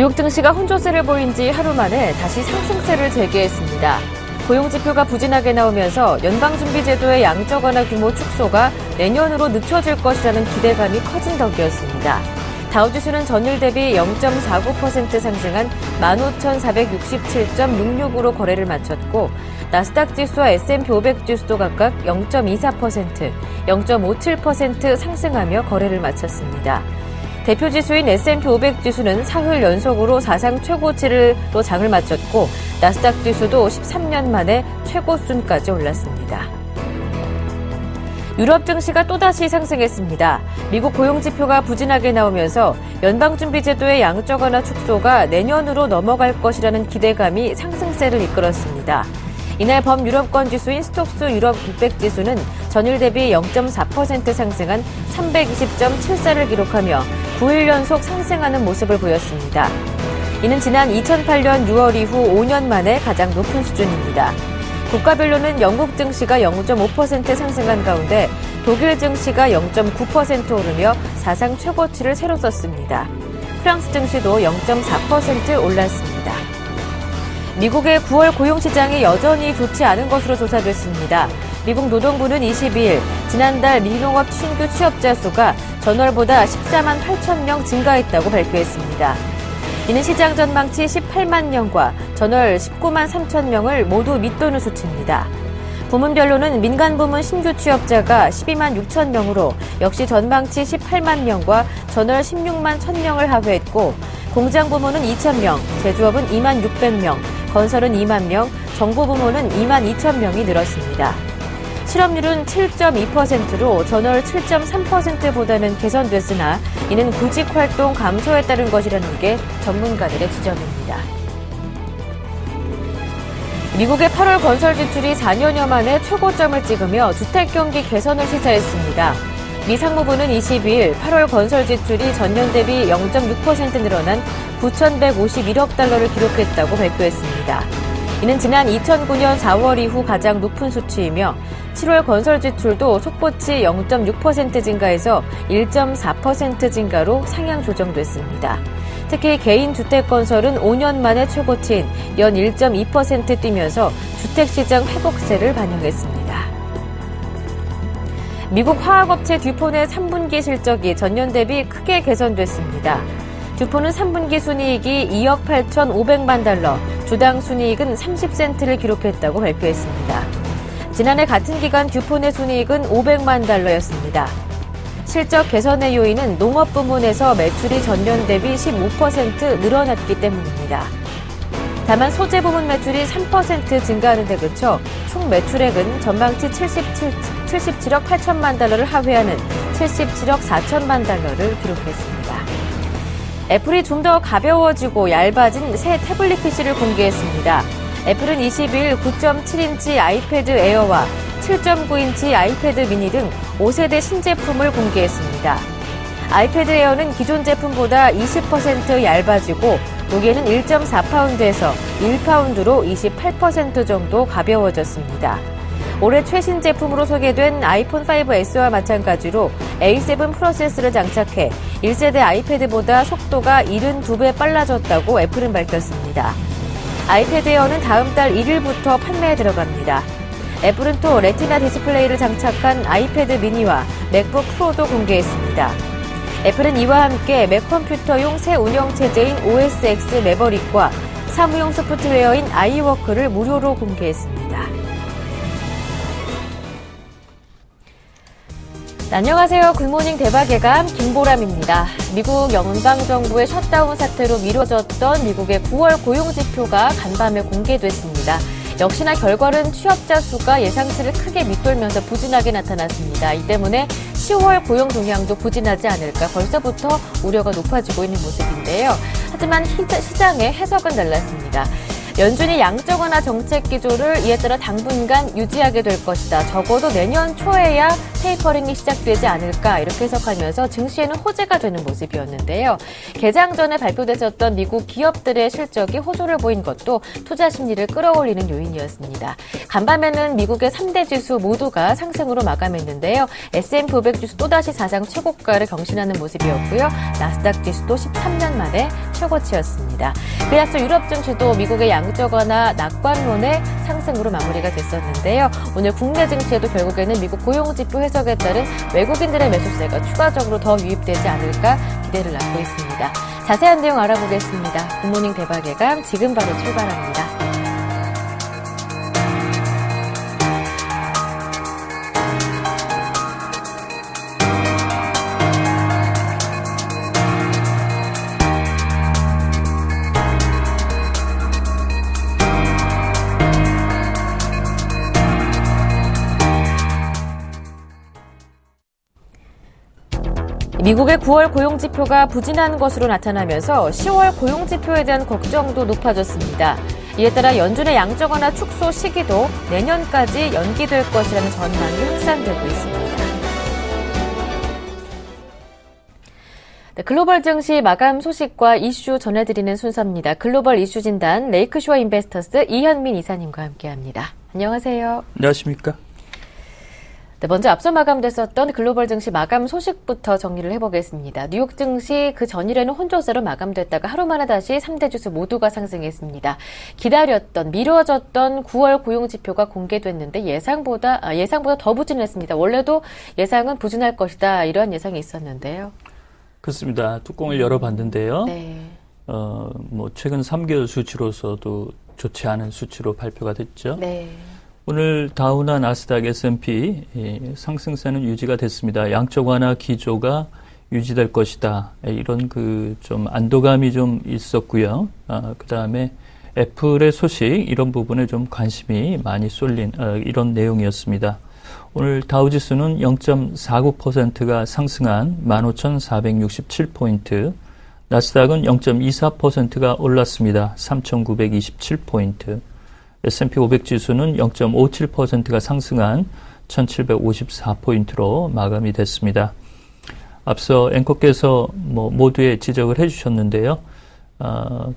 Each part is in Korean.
뉴욕 증시가 혼조세를 보인 지 하루 만에 다시 상승세를 재개했습니다. 고용지표가 부진하게 나오면서 연방준비제도의 양적 완화 규모 축소가 내년으로 늦춰질 것이라는 기대감이 커진 덕이었습니다. 다우지수는 전일 대비 0.49% 상승한 15,467.66으로 거래를 마쳤고 나스닥 지수와 S&P 500 지수도 각각 0.24%, 0.57% 상승하며 거래를 마쳤습니다. 대표 지수인 S&P 500 지수는 사흘 연속으로 사상 최고치로 장을 마쳤고 나스닥 지수도 13년 만에 최고 수준까지 올랐습니다. 유럽 증시가 또다시 상승했습니다. 미국 고용지표가 부진하게 나오면서 연방준비제도의 양적 완화 축소가 내년으로 넘어갈 것이라는 기대감이 상승세를 이끌었습니다. 이날 범유럽권 지수인 스톡스 유럽 600 지수는 전일 대비 0.4% 상승한 320.74를 기록하며 9일 연속 상승하는 모습을 보였습니다. 이는 지난 2008년 6월 이후 5년 만에 가장 높은 수준입니다. 국가별로는 영국 증시가 0.5% 상승한 가운데 독일 증시가 0.9% 오르며 사상 최고치를 새로 썼습니다. 프랑스 증시도 0.4% 올랐습니다. 미국의 9월 고용시장이 여전히 좋지 않은 것으로 조사됐습니다. 미국 노동부는 22일 지난달 미농업 신규 취업자 수가 전월보다 14만 8천 명 증가했다고 발표했습니다. 이는 시장 전망치 18만 명과 전월 19만 3천 명을 모두 밑도는 수치입니다. 부문별로는 민간 부문 신규 취업자가 12만 6천 명으로 역시 전망치 18만 명과 전월 16만 1천 명을 하회했고 공장 부문은 2천 명, 제조업은 2만 600명, 건설은 2만 명, 정보 부문은 2만 2천 명이 늘었습니다. 실업률은 7.2%로 전월 7.3%보다는 개선됐으나 이는 구직 활동 감소에 따른 것이라는 게 전문가들의 지적입니다. 미국의 8월 건설 지출이 4년여 만에 최고점을 찍으며 주택 경기 개선을 시사했습니다. 미 상무부는 22일 8월 건설 지출이 전년 대비 0.6% 늘어난 9,151억 달러를 기록했다고 발표했습니다. 이는 지난 2009년 4월 이후 가장 높은 수치이며 7월 건설 지출도 속보치 0.6% 증가해서 1.4% 증가로 상향 조정됐습니다. 특히 개인 주택 건설은 5년 만에 최고치인 연 1.2% 뛰면서 주택시장 회복세를 반영했습니다. 미국 화학업체 듀폰의 3분기 실적이 전년 대비 크게 개선됐습니다. 듀폰은 3분기 순이익이 2억 8,500만 달러, 주당 순이익은 30센트를 기록했다고 발표했습니다. 지난해 같은 기간 듀폰의 순이익은 500만 달러였습니다. 실적 개선의 요인은 농업 부문에서 매출이 전년 대비 15% 늘어났기 때문입니다. 다만 소재 부문 매출이 3% 증가하는 데 그쳐 총 매출액은 전망치 77억 8천만 달러를 하회하는 77억 4천만 달러를 기록했습니다. 애플이 좀 더 가벼워지고 얇아진 새 태블릿 PC를 공개했습니다. 애플은 22일 9.7인치 아이패드 에어와 7.9인치 아이패드 미니 등 5세대 신제품을 공개했습니다. 아이패드 에어는 기존 제품보다 20% 얇아지고 무게는 1.4파운드에서 1파운드로 28% 정도 가벼워졌습니다. 올해 최신 제품으로 소개된 아이폰 5S와 마찬가지로 A7 프로세서를 장착해 1세대 아이패드보다 속도가 72배 빨라졌다고 애플은 밝혔습니다. 아이패드 에어는 다음 달 1일부터 판매에 들어갑니다. 애플은 또 레티나 디스플레이를 장착한 아이패드 미니와 맥북 프로도 공개했습니다. 애플은 이와 함께 맥 컴퓨터용 새 운영체제인 OS X 매버릭과 사무용 소프트웨어인 아이워크를 무료로 공개했습니다. 안녕하세요. 굿모닝 대박예감 김보람입니다. 미국 연방정부의 셧다운 사태로 미뤄졌던 미국의 9월 고용지표가 간밤에 공개됐습니다. 역시나 결과는 취업자 수가 예상치를 크게 밑돌면서 부진하게 나타났습니다. 이 때문에 10월 고용 동향도 부진하지 않을까 벌써부터 우려가 높아지고 있는 모습인데요. 하지만 시장의 해석은 달랐습니다. 연준이 양적 완화 정책 기조를 이에 따라 당분간 유지하게 될 것이다. 적어도 내년 초에야 테이퍼링이 시작되지 않을까 이렇게 해석하면서 증시에는 호재가 되는 모습이었는데요. 개장 전에 발표됐었던 미국 기업들의 실적이 호조를 보인 것도 투자 심리를 끌어올리는 요인이었습니다. 간밤에는 미국의 3대 지수 모두가 상승으로 마감했는데요. S&P 500 지수 또다시 사상 최고가를 경신하는 모습이었고요. 나스닥 지수도 13년 만에 최고치였습니다. 그에 앞서 유럽 증시도 미국의 양적 완화 낙관론의 상승으로 마무리가 됐었는데요. 오늘 국내 증시에도 결국에는 미국 고용지표 해석에 따른 외국인들의 매수세가 추가적으로 더 유입되지 않을까 기대를 낳고 있습니다. 자세한 내용 알아보겠습니다. 굿모닝 대박예감 지금 바로 출발합니다. 미국의 9월 고용지표가 부진한 것으로 나타나면서 10월 고용지표에 대한 걱정도 높아졌습니다. 이에 따라 연준의 양적 완화 축소 시기도 내년까지 연기될 것이라는 전망이 확산되고 있습니다. 네, 글로벌 증시 마감 소식과 이슈 전해드리는 순서입니다. 글로벌 이슈 진단 레이크쇼어 인베스터스 이현민 이사님과 함께합니다. 안녕하세요. 안녕하십니까? 네, 먼저 앞서 마감됐었던 글로벌 증시 마감 소식부터 정리를 해보겠습니다. 뉴욕 증시 그 전일에는 혼조세로 마감됐다가 하루 만에 다시 3대 지수 모두가 상승했습니다. 미뤄졌던 9월 고용지표가 공개됐는데 예상보다 더 부진했습니다. 원래도 예상은 부진할 것이다 이런 예상이 있었는데요. 그렇습니다. 뚜껑을 열어봤는데요. 네. 최근 3개월 수치로서도 좋지 않은 수치로 발표가 됐죠. 네. 오늘 다우나 나스닥 S&P 상승세는 유지가 됐습니다. 양적 완화 기조가 유지될 것이다. 이런 좀 안도감이 좀 있었고요. 그 다음에 애플의 소식 이런 부분에 좀 관심이 많이 쏠린 이런 내용이었습니다. 오늘 다우지수는 0.49%가 상승한 15,467포인트, 나스닥은 0.24%가 올랐습니다. 3,927포인트. S&P 500 지수는 0.57%가 상승한 1754포인트로 마감이 됐습니다. 앞서 앵커께서 모두의 지적을 해주셨는데요.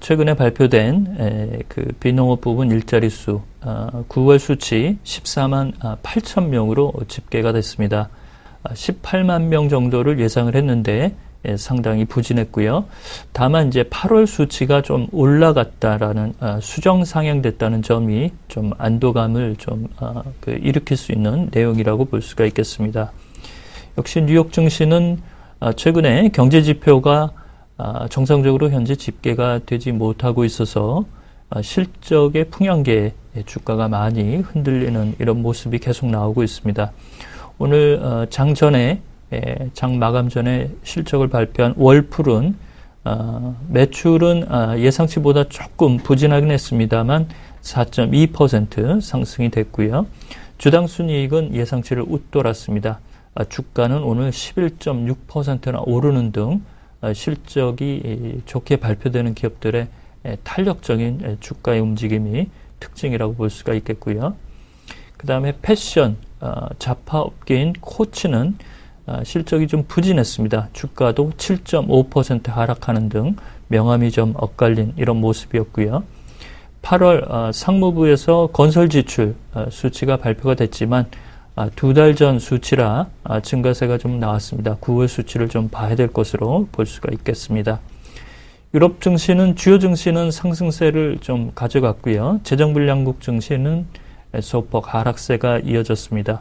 최근에 발표된 비농업 부분 일자리 수 9월 수치 14만 8천 명으로 집계가 됐습니다. 18만 명 정도를 예상을 했는데 상당히 부진했고요. 다만 이제 8월 수치가 좀 올라갔다라는 수정 상향됐다는 점이 좀 안도감을 좀 일으킬 수 있는 내용이라고 볼 수가 있겠습니다. 역시 뉴욕 증시는 최근에 경제 지표가 정상적으로 현재 집계가 되지 못하고 있어서 실적의 풍향계의 주가가 많이 흔들리는 이런 모습이 계속 나오고 있습니다. 오늘 장 마감 전에 실적을 발표한 월풀은 매출은 예상치보다 조금 부진하긴 했습니다만 4.2% 상승이 됐고요. 주당 순이익은 예상치를 웃돌았습니다. 주가는 오늘 11.6%나 오르는 등 실적이 좋게 발표되는 기업들의 탄력적인 주가의 움직임이 특징이라고 볼 수가 있겠고요. 그 다음에 패션, 자파업계인 코츠는 실적이 좀 부진했습니다. 주가도 7.5% 하락하는 등 명암이 좀 엇갈린 이런 모습이었고요. 8월 상무부에서 건설 지출 수치가 발표가 됐지만 2달 전 수치라 증가세가 좀 나왔습니다. 9월 수치를 좀 봐야 될 것으로 볼 수가 있겠습니다. 유럽 증시는 주요 증시는 상승세를 좀 가져갔고요. 재정불량국 증시는 소폭 하락세가 이어졌습니다.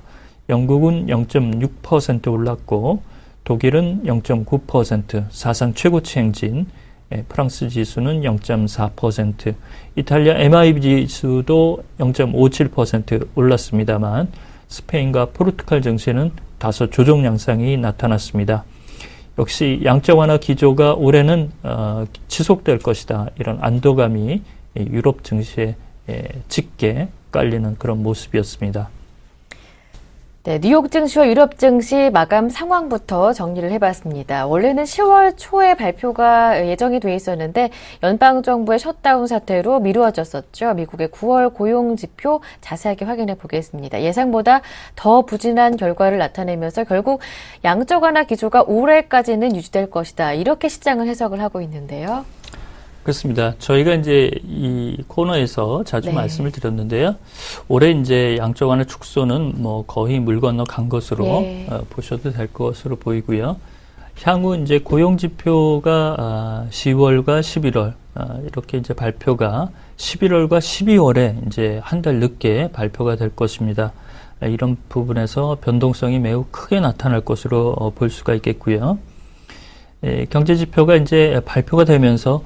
영국은 0.6% 올랐고 독일은 0.9%, 사상 최고치 행진, 프랑스 지수는 0.4%, 이탈리아 MIB 지수도 0.57% 올랐습니다만 스페인과 포르투갈 증시는 다소 조정 양상이 나타났습니다. 역시 양적 완화 기조가 올해는 지속될 것이다. 이런 안도감이 유럽 증시에 짙게 깔리는 그런 모습이었습니다. 네, 뉴욕 증시와 유럽 증시 마감 상황부터 정리를 해봤습니다. 원래는 10월 초에 발표가 예정이 돼 있었는데 연방정부의 셧다운 사태로 미루어졌었죠. 미국의 9월 고용지표 자세하게 확인해 보겠습니다. 예상보다 더 부진한 결과를 나타내면서 결국 양적 완화 기조가 올해까지는 유지될 것이다. 이렇게 시장은 해석을 하고 있는데요. 그렇습니다. 저희가 이제 이 코너에서 자주 말씀을 드렸는데요. 올해 이제 양적 완화 축소는 거의 물 건너 간 것으로 보셔도 될 것으로 보이고요. 향후 이제 고용 지표가 10월과 11월 이렇게 이제 발표가 11월과 12월에 이제 한 달 늦게 발표가 될 것입니다. 이런 부분에서 변동성이 매우 크게 나타날 것으로 볼 수가 있겠고요. 경제 지표가 이제 발표가 되면서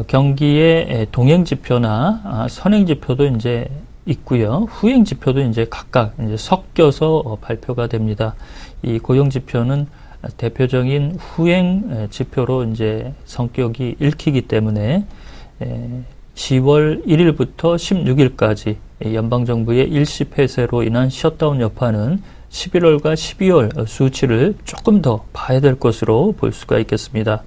경기의 동행 지표나 선행 지표도 이제 있고요. 후행 지표도 이제 각각 이제 섞여서 발표가 됩니다. 이 고용 지표는 대표적인 후행 지표로 이제 성격이 읽히기 때문에 10월 1일부터 16일까지 연방정부의 일시 폐쇄로 인한 셧다운 여파는 11월과 12월 수치를 조금 더 봐야 될 것으로 볼 수가 있겠습니다.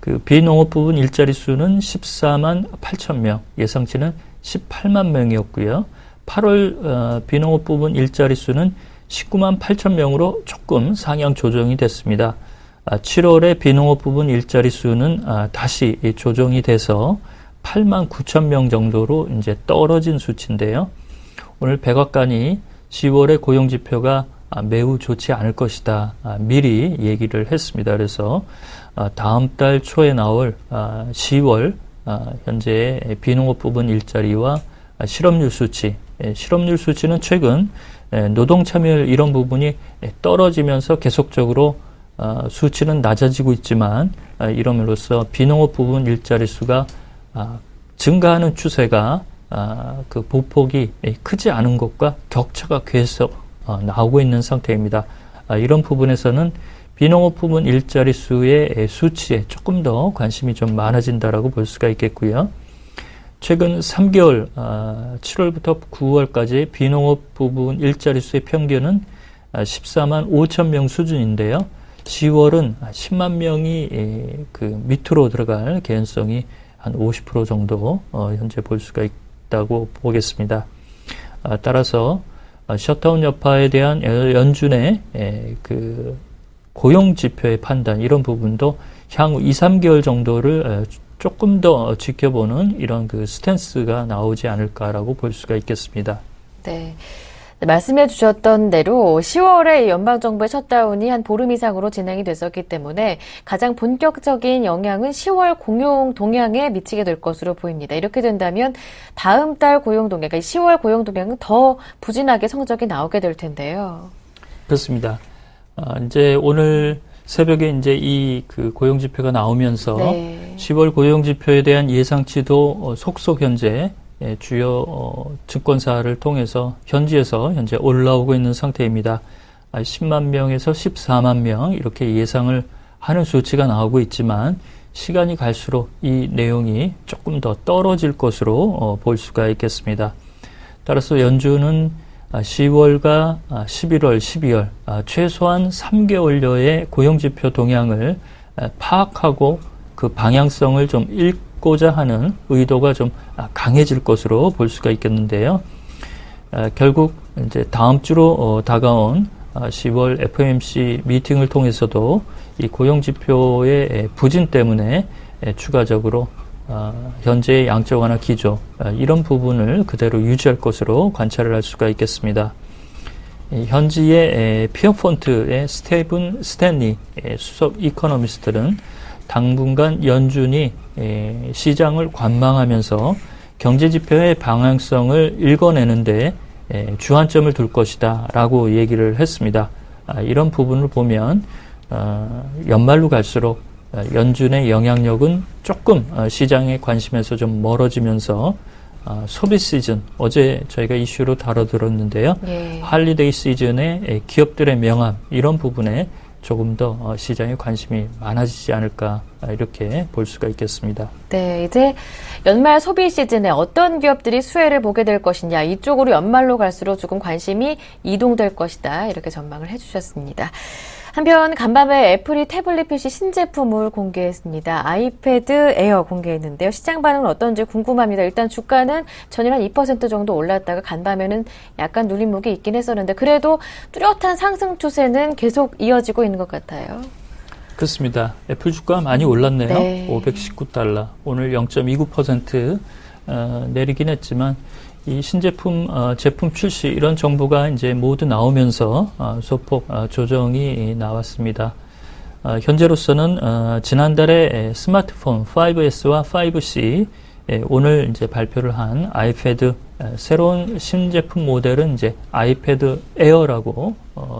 그 비농업 부분 일자리 수는 14만 8천 명, 예상치는 18만 명이었고요. 8월 비농업 부분 일자리 수는 19만 8천 명으로 조금 상향 조정이 됐습니다. 7월에 비농업 부분 일자리 수는 다시 조정이 돼서 8만 9천 명 정도로 이제 떨어진 수치인데요. 오늘 백악관이 10월의 고용 지표가 매우 좋지 않을 것이다. 미리 얘기를 했습니다. 그래서 다음 달 초에 나올 10월 현재의 비농업 부분 일자리와 실업률 수치, 실업률 수치는 최근 노동 참여율 이런 부분이 떨어지면서 계속적으로 수치는 낮아지고 있지만 이럼으로써 비농업 부분 일자리 수가 증가하는 추세가 그 보폭이 크지 않은 것과 격차가 계속 나오고 있는 상태입니다. 이런 부분에서는 비농업 부분 일자리 수의 수치에 조금 더 관심이 좀 많아진다라고 볼 수가 있겠고요. 최근 3개월 7월부터 9월까지 비농업 부분 일자리 수의 평균은 14만 5천 명 수준인데요. 10월은 10만 명이 그 밑으로 들어갈 개연성이 한 50% 정도 현재 볼 수가 있다고 보겠습니다. 따라서 셧다운 여파에 대한 연준의 그 고용 지표의 판단 이런 부분도 향후 2, 3개월 정도를 조금 더 지켜보는 이런 그 스탠스가 나오지 않을까라고 볼 수가 있겠습니다. 네. 말씀해 주셨던 대로 10월에 연방정부의 셧다운이 한 보름 이상으로 진행이 됐었기 때문에 가장 본격적인 영향은 10월 공용 동향에 미치게 될 것으로 보입니다. 이렇게 된다면 다음 달 고용 동향, 그러니까 10월 고용 동향은 더 부진하게 성적이 나오게 될 텐데요. 그렇습니다. 이제 오늘 새벽에 이제 이 그 고용 지표가 나오면서 네. 10월 고용 지표에 대한 예상치도 속속 현재 주요 증권사를 통해서 현지에서 현재 올라오고 있는 상태입니다. 10만 명에서 14만 명 이렇게 예상을 하는 수치가 나오고 있지만 시간이 갈수록 이 내용이 조금 더 떨어질 것으로 볼 수가 있겠습니다. 따라서 연준은 10월과 11월, 12월 최소한 3개월여의 고용지표 동향을 파악하고 그 방향성을 좀 읽고자 하는 의도가 좀 강해질 것으로 볼 수가 있겠는데요. 결국 이제 다음 주로 다가온 10월 FOMC 미팅을 통해서도 이 고용지표의 부진 때문에 추가적으로 현재의 양적 완화 기조 이런 부분을 그대로 유지할 것으로 관찰을 할 수가 있겠습니다. 현지의 피어폰트의 스테븐 스탠리 수석 이코노미스트는 당분간 연준이 시장을 관망하면서 경제지표의 방향성을 읽어내는데 주안점을 둘 것이다 라고 얘기를 했습니다. 이런 부분을 보면 연말로 갈수록 연준의 영향력은 조금 시장의 관심에서 좀 멀어지면서 소비 시즌, 어제 저희가 이슈로 다뤄들었는데요. 예. 할리데이 시즌의 기업들의 명암 이런 부분에 조금 더 시장의 관심이 많아지지 않을까 이렇게 볼 수가 있겠습니다. 네, 이제 연말 소비 시즌에 어떤 기업들이 수혜를 보게 될 것이냐 이쪽으로 연말로 갈수록 조금 관심이 이동될 것이다 이렇게 전망을 해주셨습니다. 한편 간밤에 애플이 태블릿 PC 신제품을 공개했습니다. 아이패드 에어 공개했는데요. 시장 반응은 어떤지 궁금합니다. 일단 주가는 전일 한 2% 정도 올랐다가 간밤에는 약간 눌림목이 있긴 했었는데 그래도 뚜렷한 상승 추세는 계속 이어지고 있는 것 같아요. 그렇습니다. 애플 주가 많이 올랐네요. 네. $519. 오늘 0.29% 내리긴 했지만 이 신제품 제품 출시 이런 정보가 이제 모두 나오면서 소폭 조정이 나왔습니다. 현재로서는 지난달에 스마트폰 5S와 5C 오늘 이제 발표를 한 아이패드 새로운 신제품 모델은 이제 아이패드 에어라고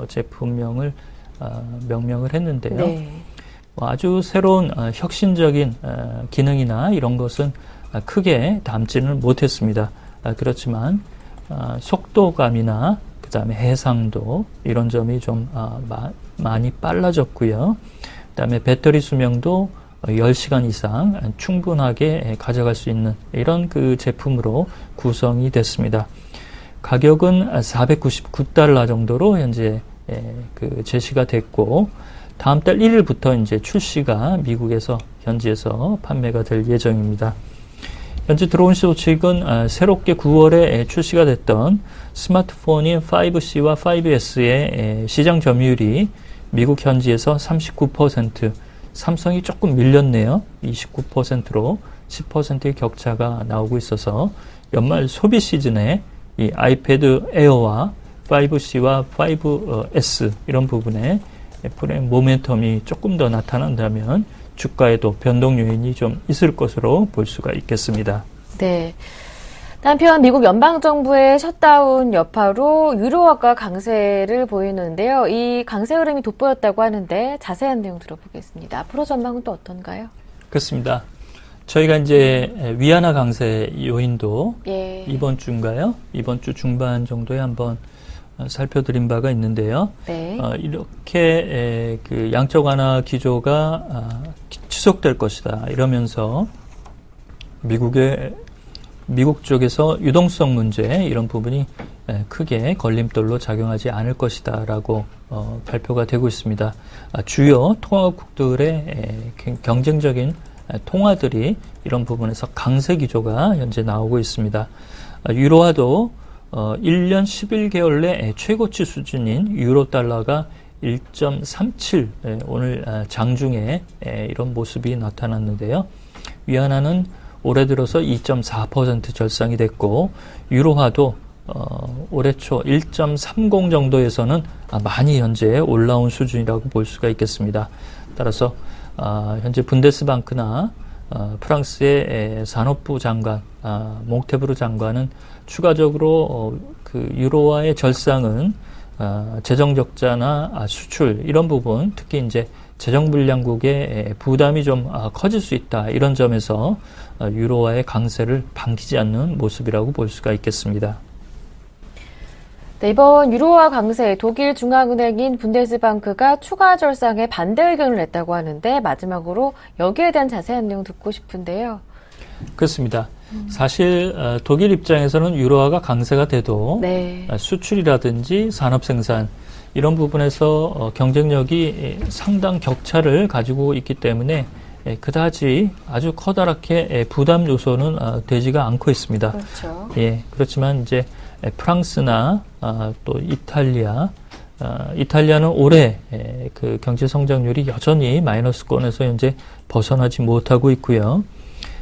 제품명을 명명을 했는데요. 네. 아주 새로운 혁신적인 기능이나 이런 것은 크게 담지는 못했습니다. 그렇지만 속도감이나 그다음에 해상도 이런 점이 좀 많이 빨라졌고요. 그다음에 배터리 수명도 10시간 이상 충분하게 가져갈 수 있는 이런 그 제품으로 구성이 됐습니다. 가격은 $499 정도로 현재 그 제시가 됐고 다음 달 1일부터 이제 출시가 미국에서 현지에서 판매가 될 예정입니다. 현재 들어온 소식은 새롭게 9월에 출시가 됐던 스마트폰인 5C와 5S의 시장 점유율이 미국 현지에서 39%, 삼성이 조금 밀렸네요. 29%로 10%의 격차가 나오고 있어서 연말 소비 시즌에 이 아이패드 에어와 5C와 5S 이런 부분에 애플의 모멘텀이 조금 더 나타난다면 주가에도 변동 요인이 좀 있을 것으로 볼 수가 있겠습니다. 네. 한편 미국 연방정부의 셧다운 여파로 유로화가 강세를 보이는데요. 이 강세 흐름이 돋보였다고 하는데 자세한 내용 들어보겠습니다. 앞으로 전망은 또 어떤가요? 그렇습니다. 저희가 이제 위안화 강세 요인도 이번 주인가요? 이번 주 중반 정도에 한번 살펴드린 바가 있는데요. 네. 이렇게 그 양적 완화 기조가 지속될 것이다. 이러면서 미국 쪽에서 유동성 문제 이런 부분이 크게 걸림돌로 작용하지 않을 것이다라고 발표가 되고 있습니다. 주요 통화국들의 경쟁적인 통화들이 이런 부분에서 강세 기조가 현재 나오고 있습니다. 유로화도 1년 11개월 내 최고치 수준인 유로 달러가 1.37 오늘 장중에 이런 모습이 나타났는데요. 위안화는 올해 들어서 2.4% 절상이 됐고 유로화도 올해 초 1.30 정도에서는 많이 현재 올라온 수준이라고 볼 수가 있겠습니다. 따라서 현재 분데스방크나 프랑스의 산업부 장관 몽테브르 장관은 추가적으로 그 유로화의 절상은 재정 적자나 수출 이런 부분 특히 이제 재정 불량국의 부담이 좀 커질 수 있다. 이런 점에서 유로화의 강세를 반기지 않는 모습이라고 볼 수가 있겠습니다. 네, 이번 유로화 강세 독일 중앙은행인 분데스방크가 추가 절상에 반대 의견을 냈다고 하는데 마지막으로 여기에 대한 자세한 내용 듣고 싶은데요. 그렇습니다. 사실 독일 입장에서는 유로화가 강세가 돼도 수출이라든지 산업 생산 이런 부분에서 경쟁력이 상당 격차를 가지고 있기 때문에 그다지 아주 커다랗게 부담 요소는 되지가 않고 있습니다. 그렇죠. 예, 그렇지만 이제 프랑스나 또 이탈리아는 올해 그 경제 성장률이 여전히 마이너스권에서 현재 벗어나지 못하고 있고요.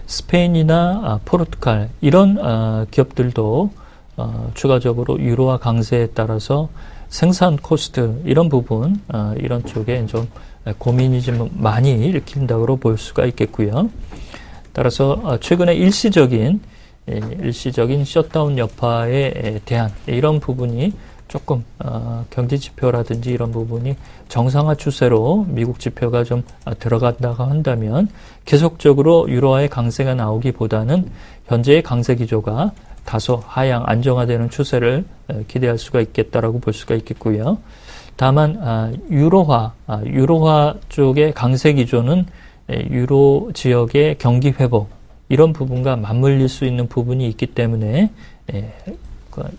스페인이나 포르투갈 이런 기업들도 추가적으로 유로화 강세에 따라서 생산 코스트 이런 부분 이런 쪽에 좀 고민이 좀 많이 일으킨다고 볼 수가 있겠고요. 따라서 최근에 일시적인 셧다운 여파에 대한 이런 부분이 조금 경제 지표라든지 이런 부분이 정상화 추세로 미국 지표가 좀 들어간다고 한다면 계속적으로 유로화의 강세가 나오기보다는 현재의 강세 기조가 다소 하향 안정화되는 추세를 기대할 수가 있겠다라고 볼 수가 있겠고요. 다만 유로화 쪽의 강세 기조는 유로 지역의 경기 회복 이런 부분과 맞물릴 수 있는 부분이 있기 때문에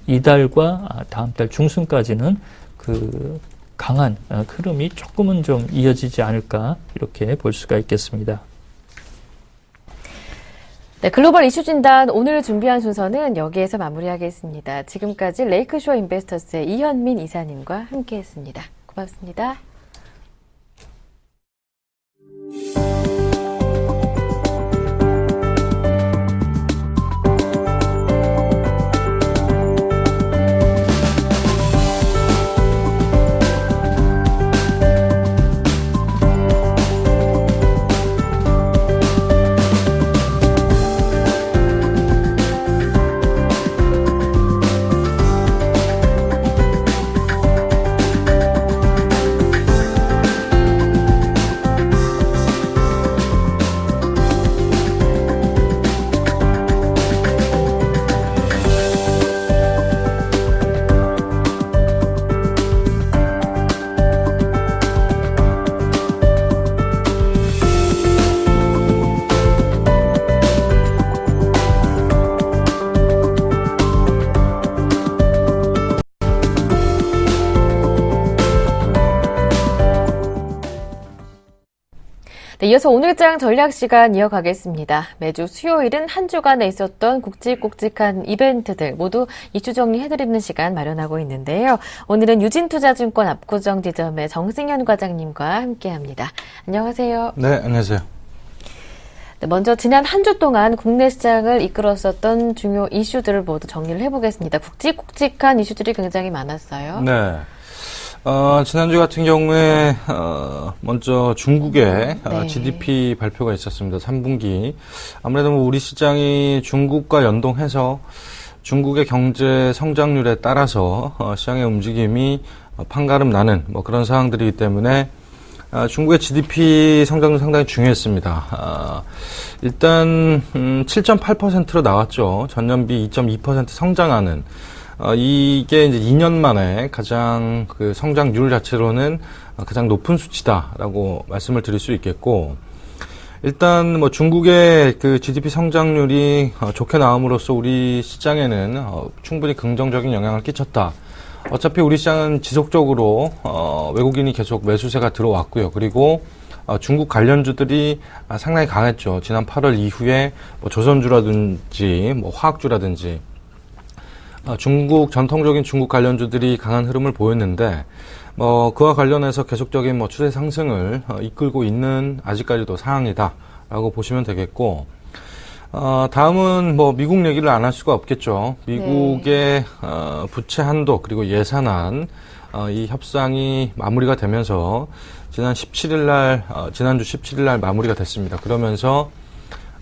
이달과 다음 달 중순까지는 그 강한 흐름이 조금은 좀 이어지지 않을까 이렇게 볼 수가 있겠습니다. 네, 글로벌 이슈 진단 오늘 준비한 순서는 여기에서 마무리하겠습니다. 지금까지 레이크쇼 인베스터스의 이현민 이사님과 함께했습니다. 고맙습니다. 네, 이어서 오늘장 전략 시간 이어가겠습니다. 매주 수요일은 한 주간에 있었던 굵직굵직한 이벤트들 모두 이슈 정리해드리는 시간 마련하고 있는데요. 오늘은 유진투자증권 압구정 지점의 정승현 과장님과 함께합니다. 안녕하세요. 네, 안녕하세요. 네, 먼저 지난 한 주 동안 국내 시장을 이끌었었던 중요 이슈들을 모두 정리를 해보겠습니다. 굵직굵직한 이슈들이 굉장히 많았어요. 네. 지난주 같은 경우에, 먼저 중국의 네. GDP 발표가 있었습니다. 3분기. 아무래도 우리 시장이 중국과 연동해서 중국의 경제 성장률에 따라서 시장의 움직임이 판가름 나는 그런 상황들이기 때문에 중국의 GDP 성장률 상당히 중요했습니다. 일단 7.8%로 나왔죠. 전년비 2.2% 성장하는 이게 이제 2년 만에 가장 그 성장률 자체로는 가장 높은 수치다라고 말씀을 드릴 수 있겠고, 일단 중국의 그 GDP 성장률이 좋게 나옴으로써 우리 시장에는 충분히 긍정적인 영향을 끼쳤다. 어차피 우리 시장은 지속적으로 외국인이 계속 매수세가 들어왔고요. 그리고 중국 관련주들이 상당히 강했죠. 지난 8월 이후에 조선주라든지 화학주라든지 중국 전통적인 중국 관련주들이 강한 흐름을 보였는데 그와 관련해서 계속적인 추세 상승을 이끌고 있는 아직까지도 상황이다라고 보시면 되겠고, 다음은 미국 얘기를 안 할 수가 없겠죠. 미국의 부채 한도 그리고 예산안 이 협상이 마무리가 되면서 지난주 17일 날 마무리가 됐습니다. 그러면서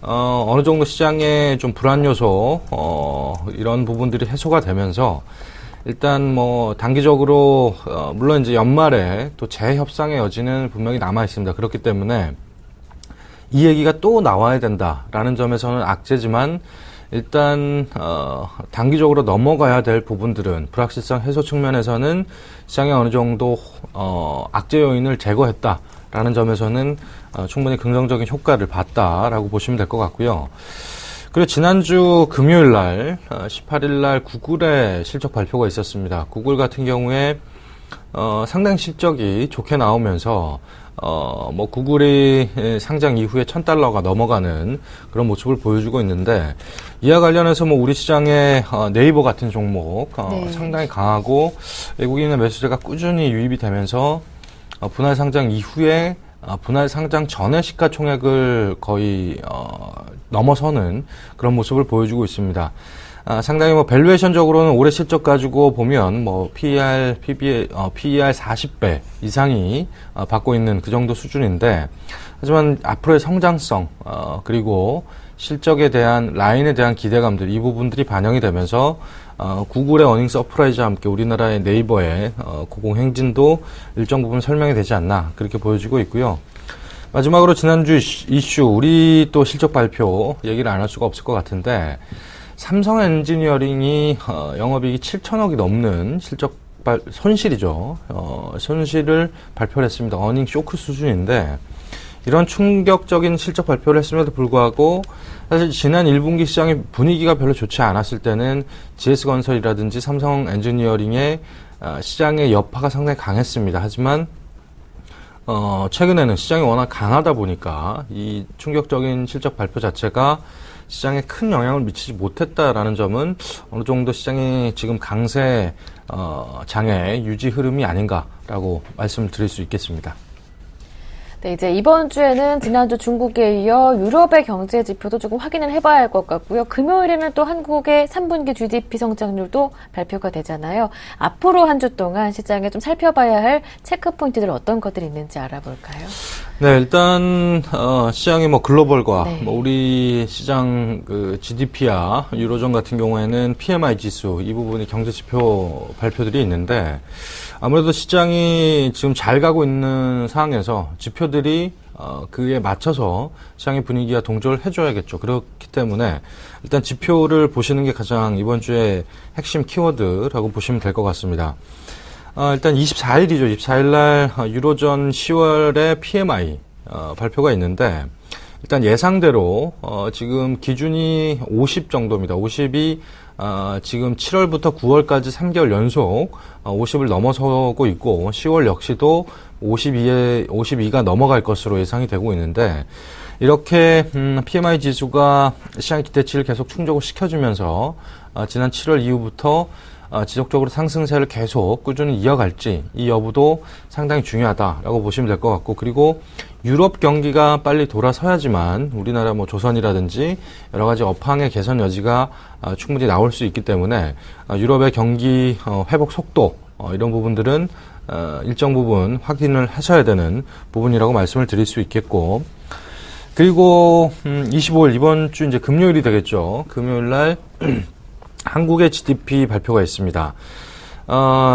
어느 정도 시장의 좀 불안 요소 이런 부분들이 해소가 되면서 일단 단기적으로 물론 이제 연말에 또 재협상의 여지는 분명히 남아 있습니다. 그렇기 때문에 이 얘기가 또 나와야 된다라는 점에서는 악재지만, 일단 단기적으로 넘어가야 될 부분들은 불확실성 해소 측면에서는 시장에 어느 정도 악재 요인을 제거했다라는 점에서는 충분히 긍정적인 효과를 봤다라고 보시면 될 것 같고요. 그리고 지난주 금요일 날 18일 날 구글의 실적 발표가 있었습니다. 구글 같은 경우에 상당히 실적이 좋게 나오면서 구글이 상장 이후에 $1,000가 넘어가는 그런 모습을 보여주고 있는데, 이와 관련해서 우리 시장의 네이버 같은 종목 상당히 강하고 외국인의 매수세가 꾸준히 유입이 되면서 분할 상장 이후에 분할 상장 전의 시가총액을 거의 넘어서는 그런 모습을 보여주고 있습니다. 상당히 밸류에이션적으로는 올해 실적 가지고 보면 PER 40배 이상이 받고 있는 그 정도 수준인데, 하지만 앞으로의 성장성 그리고 실적에 대한 라인에 대한 기대감들, 이 부분들이 반영이 되면서 구글의 어닝 서프라이즈와 함께 우리나라의 네이버의 고공행진도 일정 부분 설명이 되지 않나 그렇게 보여지고 있고요. 마지막으로 지난주 이슈, 우리 또 실적 발표 얘기를 안 할 수가 없을 것 같은데, 삼성 엔지니어링이 영업이익이 7천억이 넘는 손실이죠. 손실을 발표를 했습니다. 어닝 쇼크 수준인데, 이런 충격적인 실적 발표를 했음에도 불구하고 사실 지난 1분기 시장의 분위기가 별로 좋지 않았을 때는 GS건설이라든지 삼성 엔지니어링의 시장의 여파가 상당히 강했습니다. 하지만 최근에는 시장이 워낙 강하다 보니까 이 충격적인 실적 발표 자체가 시장에 큰 영향을 미치지 못했다라는 점은 어느 정도 시장이 지금 강세 장애 유지 흐름이 아닌가라고 말씀을 드릴 수 있겠습니다. 네, 이제 이번 주에는 지난주 중국에 이어 유럽의 경제 지표도 조금 확인을 해봐야 할 것 같고요. 금요일에는 또 한국의 3분기 GDP 성장률도 발표가 되잖아요. 앞으로 한 주 동안 시장에 좀 살펴봐야 할 체크 포인트들 어떤 것들이 있는지 알아볼까요? 네, 일단 시장이 글로벌과 네. 우리 시장 그 GDP와 유로존 같은 경우에는 PMI 지수 이 부분이 경제 지표 발표들이 있는데, 아무래도 시장이 지금 잘 가고 있는 상황에서 지표들이 그에 맞춰서 시장의 분위기와 동조를 해줘야겠죠. 그렇기 때문에 일단 지표를 보시는 게 가장 이번 주에 핵심 키워드라고 보시면 될 것 같습니다. 일단 24일이죠. 24일 날 유로존 10월의 PMI 발표가 있는데, 일단 예상대로 지금 기준이 50 정도입니다. 50이 지금 7월부터 9월까지 3개월 연속 50을 넘어서고 있고 10월 역시도 52가 넘어갈 것으로 예상이 되고 있는데 이렇게 PMI 지수가 시장 기대치를 계속 충족을 시켜주면서 지난 7월 이후부터 지속적으로 상승세를 계속 꾸준히 이어갈지 이 여부도 상당히 중요하다라고 보시면 될 것 같고 그리고 유럽 경기가 빨리 돌아서야지만 우리나라 뭐 조선이라든지 여러 가지 업황의 개선 여지가 충분히 나올 수 있기 때문에 유럽의 경기 회복 속도 이런 부분들은 일정 부분 확인을 하셔야 되는 부분이라고 말씀을 드릴 수 있겠고 그리고 25일 이번 주 이제 금요일이 되겠죠. 금요일 날 한국의 GDP 발표가 있습니다.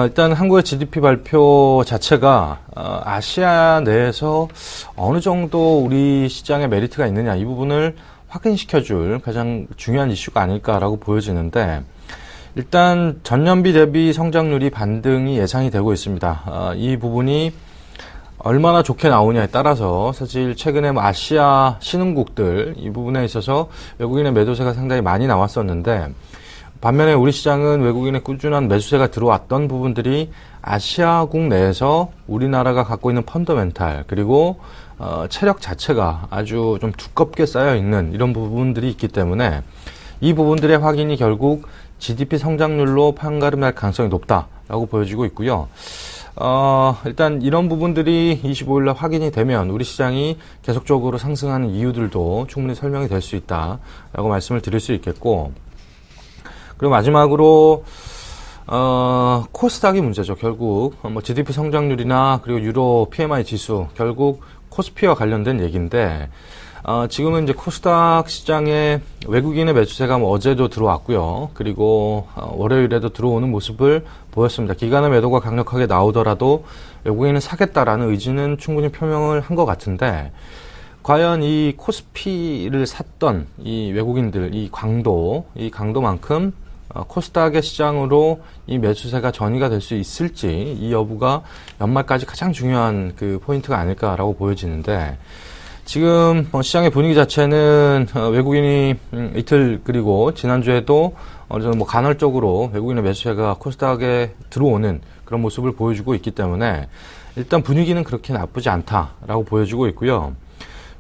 일단 한국의 GDP 발표 자체가 아시아 내에서 어느 정도 우리 시장에 메리트가 있느냐 이 부분을 확인시켜줄 가장 중요한 이슈가 아닐까라고 보여지는데 일단 전년비 대비 성장률이 반등이 예상이 되고 있습니다. 이 부분이 얼마나 좋게 나오냐에 따라서 사실 최근에 뭐 아시아 신흥국들 이 부분에 있어서 외국인의 매도세가 상당히 많이 나왔었는데 반면에 우리 시장은 외국인의 꾸준한 매수세가 들어왔던 부분들이 아시아국 내에서 우리나라가 갖고 있는 펀더멘탈 그리고 체력 자체가 아주 좀 두껍게 쌓여 있는 이런 부분들이 있기 때문에 이 부분들의 확인이 결국 GDP 성장률로 판가름할 가능성이 높다라고 보여지고 있고요. 일단 이런 부분들이 25일날 확인이 되면 우리 시장이 계속적으로 상승하는 이유들도 충분히 설명이 될 수 있다라고 말씀을 드릴 수 있겠고 그리고 마지막으로 코스닥이 문제죠. 결국 뭐 GDP 성장률이나 그리고 유로 PMI 지수 결국 코스피와 관련된 얘기인데 지금은 이제 코스닥 시장에 외국인의 매수세가 뭐 어제도 들어왔고요. 그리고 월요일에도 들어오는 모습을 보였습니다. 기관의 매도가 강력하게 나오더라도 외국인은 사겠다라는 의지는 충분히 표명을 한 것 같은데 과연 이 코스피를 샀던 이 외국인들, 이 강도만큼 코스닥의 시장으로 이 매수세가 전이가 될 수 있을지 이 여부가 연말까지 가장 중요한 그 포인트가 아닐까라고 보여지는데 지금 시장의 분위기 자체는 외국인이 이틀 그리고 지난주에도 어느 정도 뭐 간헐적으로 외국인의 매수세가 코스닥에 들어오는 그런 모습을 보여주고 있기 때문에 일단 분위기는 그렇게 나쁘지 않다라고 보여주고 있고요.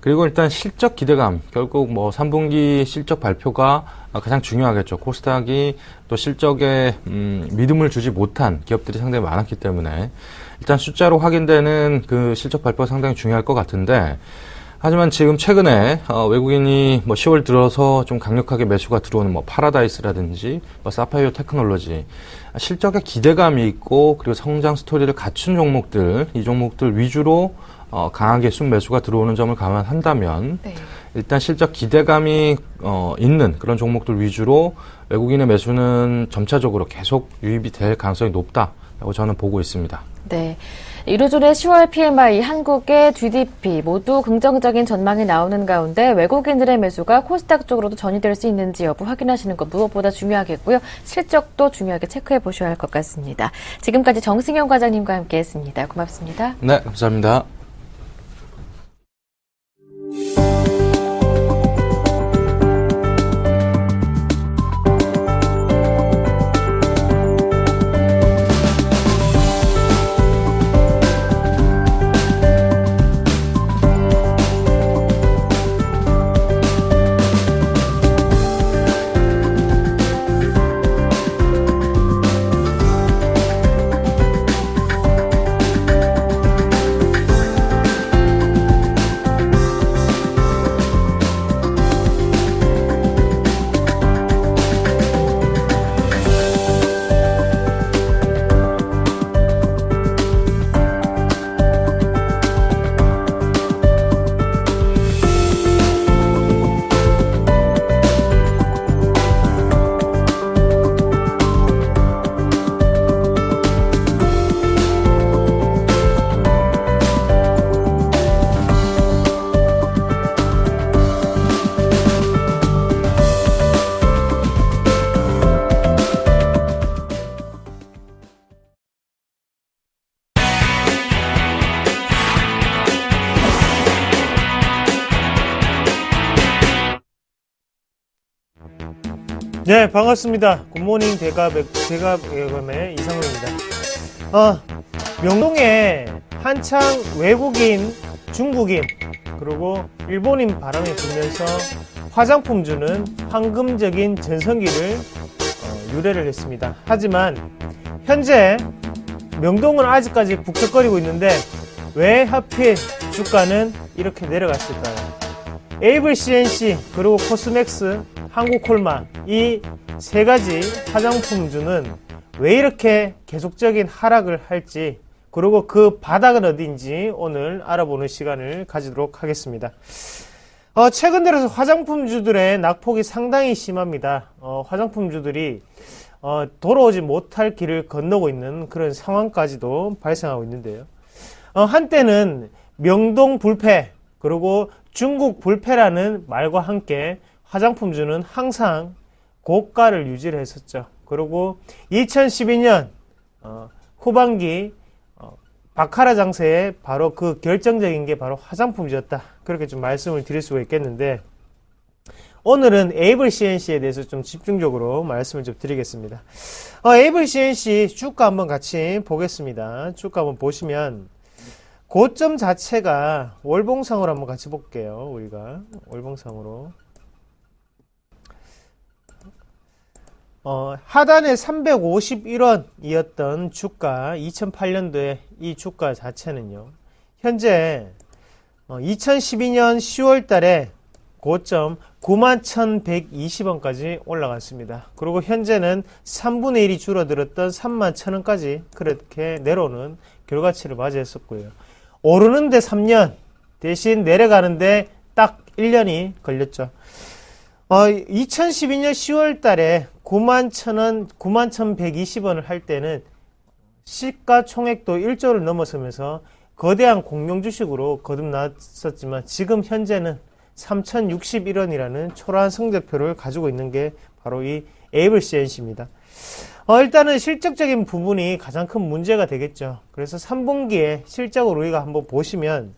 그리고 일단 실적 기대감, 결국 뭐 3분기 실적 발표가 가장 중요하겠죠. 코스닥이 또 실적에 믿음을 주지 못한 기업들이 상당히 많았기 때문에 일단 숫자로 확인되는 그 실적 발표가 상당히 중요할 것 같은데 하지만 지금 최근에 외국인이 뭐 10월 들어서 좀 강력하게 매수가 들어오는 뭐 파라다이스라든지 뭐 사파이어 테크놀로지 실적에 기대감이 있고 그리고 성장 스토리를 갖춘 종목들 이 종목들 위주로 강하게 순매수가 들어오는 점을 감안한다면 네. 일단 실적 기대감이 있는 그런 종목들 위주로 외국인의 매수는 점차적으로 계속 유입이 될 가능성이 높다라고 저는 보고 있습니다. 네. 이로존의 10월 PMI, 한국의 GDP 모두 긍정적인 전망이 나오는 가운데 외국인들의 매수가 코스닥 쪽으로도 전이될 수 있는지 여부 확인하시는 것 무엇보다 중요하겠고요. 실적도 중요하게 체크해 보셔야 할 것 같습니다. 지금까지 정승현 과장님과 함께했습니다. 고맙습니다. 네, 감사합니다. 네, 반갑습니다. 굿모닝 대갑의 이상우입니다. 명동에 한창 외국인, 중국인, 그리고 일본인 바람이 불면서 화장품주는 황금적인 전성기를 유래를 했습니다. 하지만 현재 명동은 아직까지 북적거리고 있는데 왜 하필 주가는 이렇게 내려갔을까요? 에이블 CNC 그리고 코스맥스, 한국콜마 이 세 가지 화장품주는 왜 이렇게 계속적인 하락을 할지, 그리고 그 바닥은 어딘지 오늘 알아보는 시간을 가지도록 하겠습니다. 최근 들어서 화장품주들의 낙폭이 상당히 심합니다. 화장품주들이 돌아오지 못할 길을 건너고 있는 그런 상황까지도 발생하고 있는데요. 한때는 명동 불패 그리고 중국 불패라는 말과 함께 화장품주는 항상 고가를 유지를 했었죠. 그리고 2012년 후반기 바카라 장세에 바로 그 결정적인 게 바로 화장품주였다. 그렇게 좀 말씀을 드릴 수가 있겠는데, 오늘은 에이블 CNC에 대해서 좀 집중적으로 말씀을 좀 드리겠습니다. 에이블 CNC 주가 한번 같이 보겠습니다. 주가 한번 보시면 고점 자체가 월봉상으로 한번 같이 볼게요. 우리가 월봉상으로 하단에 351원이었던 주가, 2008년도에 이 주가 자체는요, 현재 2012년 10월 달에 고점 91,120원까지 올라갔습니다. 그리고 현재는 3분의 1이 줄어들었던 31,000원까지 그렇게 내려오는 결과치를 맞이했었고요. 오르는데 3년, 대신 내려가는데 딱 1년이 걸렸죠. 2012년 10월 달에 91,000원, 91,120원을 할 때는 시가총액도 1조를 넘어서면서 거대한 공룡 주식으로 거듭났었지만, 지금 현재는 3,061원이라는 초라한 성적표를 가지고 있는 게 바로 이 에이블 CNC입니다. 일단은 실적적인 부분이 가장 큰 문제가 되겠죠. 그래서 3분기에 실적을 우리가 한번 보시면,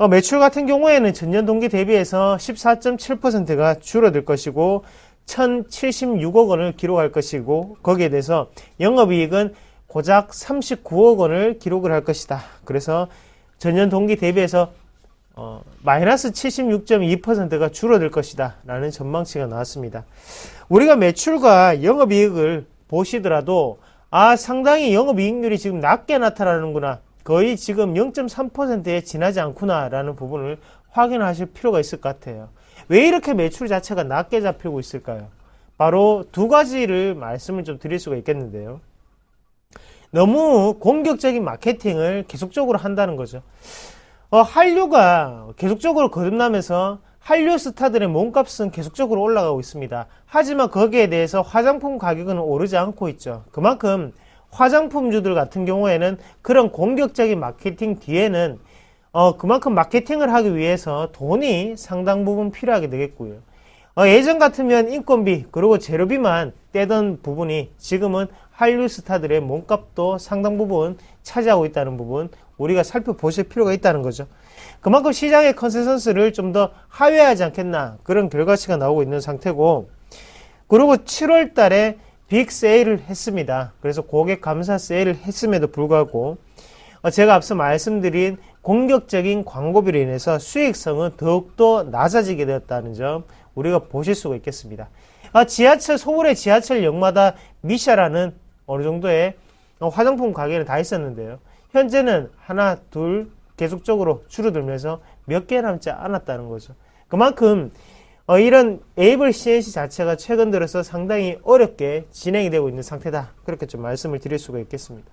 매출 같은 경우에는 전년 동기 대비해서 14.7%가 줄어들 것이고 1,076억 원을 기록할 것이고, 거기에 대해서 영업이익은 고작 39억 원을 기록을 할 것이다. 그래서 전년 동기 대비해서 마이너스 76.2%가 줄어들 것이다 라는 전망치가 나왔습니다. 우리가 매출과 영업이익을 보시더라도 상당히 영업이익률이 지금 낮게 나타나는구나, 거의 지금 0.3%에 지나지 않구나 라는 부분을 확인하실 필요가 있을 것 같아요. 왜 이렇게 매출 자체가 낮게 잡히고 있을까요? 바로 두 가지를 말씀을 좀 드릴 수가 있겠는데요. 너무 공격적인 마케팅을 계속적으로 한다는 거죠. 한류가 계속적으로 거듭나면서 한류 스타들의 몸값은 계속적으로 올라가고 있습니다. 하지만 거기에 대해서 화장품 가격은 오르지 않고 있죠. 그만큼 화장품주들 같은 경우에는 그런 공격적인 마케팅 뒤에는 그만큼 마케팅을 하기 위해서 돈이 상당 부분 필요하게 되겠고요. 예전 같으면 인건비 그리고 재료비만 떼던 부분이 지금은 한류 스타들의 몸값도 상당 부분 차지하고 있다는 부분, 우리가 살펴보실 필요가 있다는 거죠. 그만큼 시장의 컨센서스를 좀 더 하회하지 않겠나, 그런 결과치가 나오고 있는 상태고, 그리고 7월 달에 빅 세일을 했습니다. 그래서 고객 감사 세일을 했음에도 불구하고 제가 앞서 말씀드린 공격적인 광고비로 인해서 수익성은 더욱더 낮아지게 되었다는 점 우리가 보실 수가 있겠습니다. 서울의 지하철역마다 미샤라는 어느 정도의 화장품 가게는 다 있었는데요. 현재는 하나, 둘 계속적으로 줄어들면서 몇 개 남지 않았다는 거죠. 그만큼 이런 에이블 CNC 자체가 최근 들어서 상당히 어렵게 진행이 되고 있는 상태다. 그렇게 좀 말씀을 드릴 수가 있겠습니다.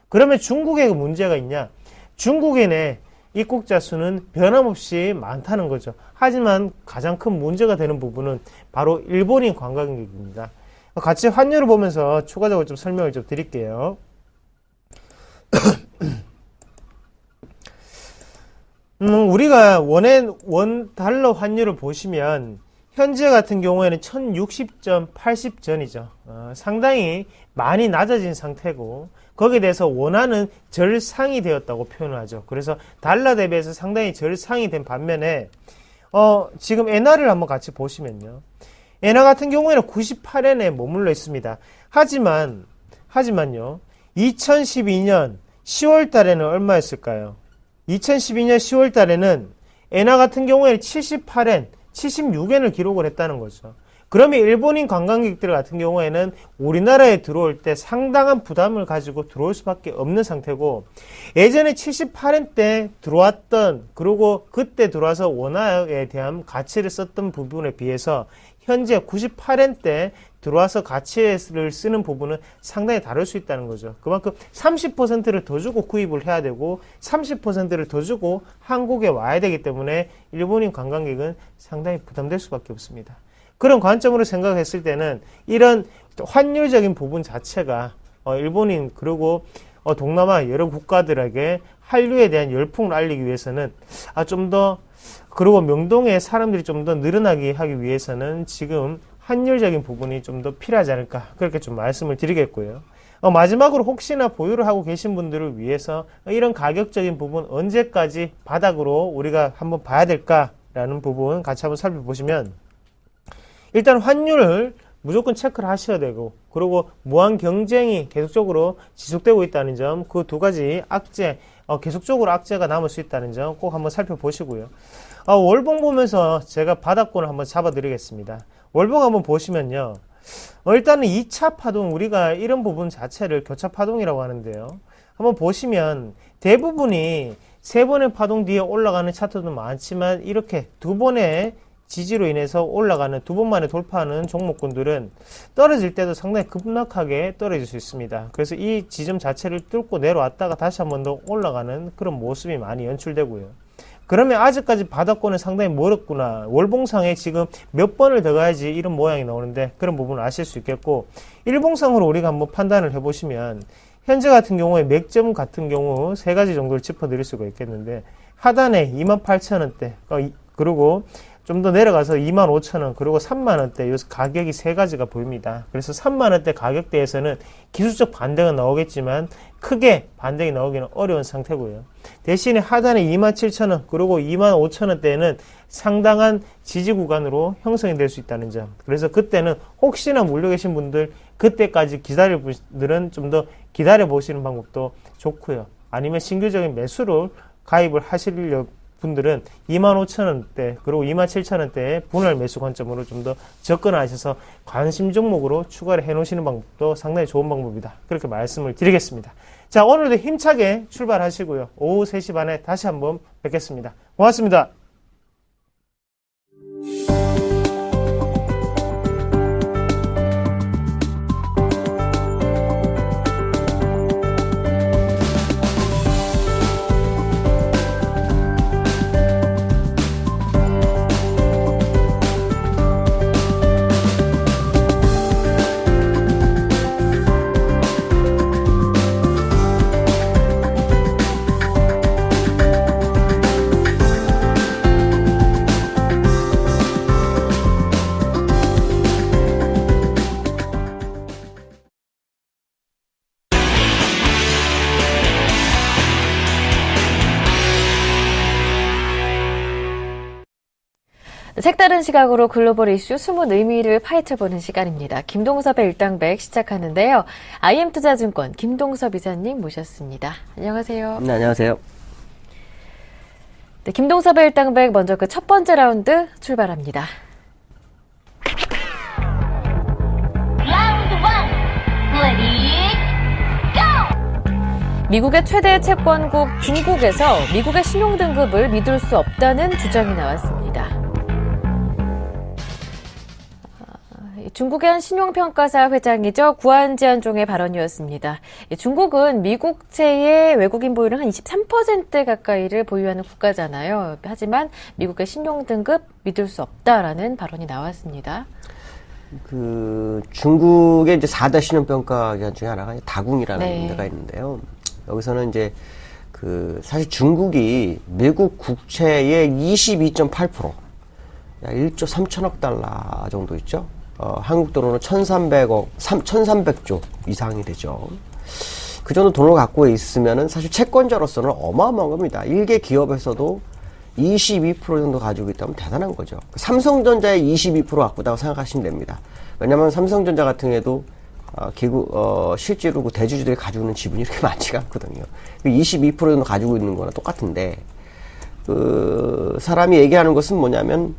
그러면 중국에 문제가 있냐? 중국인의 입국자 수는 변함없이 많다는 거죠. 하지만 가장 큰 문제가 되는 부분은 바로 일본인 관광객입니다. 같이 환율을 보면서 추가적으로 좀 설명을 좀 드릴게요. 우리가 원 달러 환율을 보시면 현재 같은 경우에는 1060.80전이죠. 상당히 많이 낮아진 상태고, 거기에 대해서 원화는 절상이 되었다고 표현을 하죠. 그래서 달러 대비해서 상당히 절상이 된 반면에 지금 엔화를 한번 같이 보시면요. 엔화 같은 경우에는 98엔에 머물러 있습니다. 하지만요, 2012년 10월 달에는 얼마였을까요? 2012년 10월 달에는 엔화 같은 경우에는 78엔, 76엔을 기록을 했다는 거죠. 그러면 일본인 관광객들 같은 경우에는 우리나라에 들어올 때 상당한 부담을 가지고 들어올 수밖에 없는 상태고, 예전에 78엔 때 들어왔던, 그리고 그때 들어와서 원화에 대한 가치를 썼던 부분에 비해서 현재 98엔 때 들어와서 가치를 쓰는 부분은 상당히 다를 수 있다는 거죠. 그만큼 30%를 더 주고 구입을 해야 되고 30%를 더 주고 한국에 와야 되기 때문에 일본인 관광객은 상당히 부담될 수밖에 없습니다. 그런 관점으로 생각했을 때는 이런 환율적인 부분 자체가 일본인 그리고 동남아 여러 국가들에게 한류에 대한 열풍을 알리기 위해서는 좀 더, 그리고 명동에 사람들이 좀 더 늘어나게 하기 위해서는 지금 환율적인 부분이 좀 더 필요하지 않을까, 그렇게 좀 말씀을 드리겠고요. 마지막으로 혹시나 보유를 하고 계신 분들을 위해서 이런 가격적인 부분 언제까지 바닥으로 우리가 한번 봐야 될까라는 부분 같이 한번 살펴보시면, 일단 환율을 무조건 체크를 하셔야 되고, 그리고 무한 경쟁이 계속적으로 지속되고 있다는 점, 그 두 가지 악재, 계속적으로 악재가 남을 수 있다는 점 꼭 한번 살펴보시고요. 월봉 보면서 제가 바닥권을 한번 잡아드리겠습니다. 월봉 한번 보시면요. 일단은 2차 파동, 우리가 이런 부분 자체를 교차 파동이라고 하는데요. 한번 보시면 대부분이 3번의 파동 뒤에 올라가는 차트도 많지만, 이렇게 2번의 지지로 인해서 올라가는, 2번 만에 돌파하는 종목군들은 떨어질 때도 상당히 급락하게 떨어질 수 있습니다. 그래서 이 지점 자체를 뚫고 내려왔다가 다시 한 번 더 올라가는 그런 모습이 많이 연출되고요. 그러면 아직까지 바닥권은 상당히 멀었구나, 월봉상에 지금 몇 번을 더 가야지 이런 모양이 나오는데, 그런 부분을 아실 수 있겠고, 일봉상으로 우리가 한번 판단을 해보시면 현재 같은 경우에 맥점 같은 경우 3가지 정도를 짚어드릴 수가 있겠는데, 하단에 28,000원대, 그리고 좀 더 내려가서 25,000원, 그리고 3만원대, 요 가격이 3가지가 보입니다. 그래서 3만원대 가격대에서는 기술적 반등은 나오겠지만 크게 반등이 나오기는 어려운 상태고요. 대신에 하단에 27,000원, 그리고 25,000원대에는 상당한 지지 구간으로 형성이 될 수 있다는 점. 그래서 그때는 혹시나 몰려 계신 분들, 그때까지 기다려 분들은 좀 더 기다려 보시는 방법도 좋고요. 아니면 신규적인 매수를 가입을 하시려 분들은 25,000원대 그리고 27,000원대의 분할 매수 관점으로 좀 더 접근하셔서 관심 종목으로 추가를 해 놓으시는 방법도 상당히 좋은 방법이다, 그렇게 말씀을 드리겠습니다. 자, 오늘도 힘차게 출발하시고요. 오후 3시 반에 다시 한번 뵙겠습니다. 고맙습니다. 색다른 시각으로 글로벌 이슈 숨은 의미를 파헤쳐보는 시간입니다. 김동섭의 일당백 시작하는데요. IM투자증권 김동섭 이사님 모셨습니다. 안녕하세요. 네, 안녕하세요. 네, 김동섭의 일당백 먼저 그 첫 번째 라운드 출발합니다. 라운드 1, 레디, 고! 미국의 최대 채권국 중국에서 미국의 신용등급을 믿을 수 없다는 주장이 나왔습니다. 중국의 한 신용평가사 회장이죠. 구한지안종의 발언이었습니다. 중국은 미국채의 외국인 보유를 한 23% 가까이를 보유하는 국가잖아요. 하지만 미국의 신용등급 믿을 수 없다라는 발언이 나왔습니다. 중국의 이제 4대 신용평가 기관 중에 하나가 다궁이라는 네. 데가 있는데요. 여기서는 이제 사실 중국이 미국 국채의 22.8%, 1조 3천억 달러 정도 있죠. 한국 돈으로 1,300조 이상이 되죠. 그 정도 돈을 갖고 있으면은 사실 채권자로서는 어마어마한 겁니다. 일개 기업에서도 22% 정도 가지고 있다면 대단한 거죠. 삼성전자의 22% 갖고 있다고 생각하시면 됩니다. 왜냐하면 삼성전자 같은 경우에도 실제로 그 대주주들이 가지고 있는 지분이 이렇게 많지가 않거든요. 22% 정도 가지고 있는 거나 똑같은데, 사람이 얘기하는 것은 뭐냐면,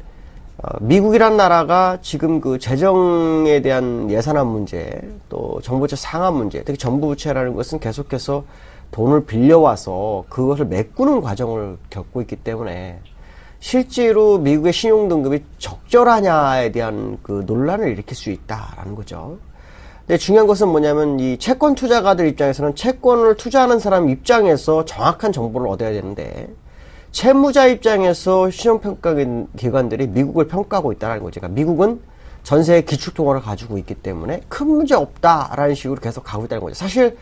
미국이란 나라가 지금 그 재정에 대한 예산안 문제, 또 정부부채 상환 문제, 특히 정부부채라는 것은 계속해서 돈을 빌려와서 그것을 메꾸는 과정을 겪고 있기 때문에 실제로 미국의 신용등급이 적절하냐에 대한 그 논란을 일으킬 수 있다라는 거죠. 근데 중요한 것은 뭐냐면 이 채권 투자가들 입장에서는 채권을 투자하는 사람 입장에서 정확한 정보를 얻어야 되는데 채무자 입장에서 신용평가기관들이 미국을 평가하고 있다는 거죠. 그러니까 미국은 전 세계 기축통화를 가지고 있기 때문에 큰 문제 없다라는 식으로 계속 가고 있다는 거죠. 사실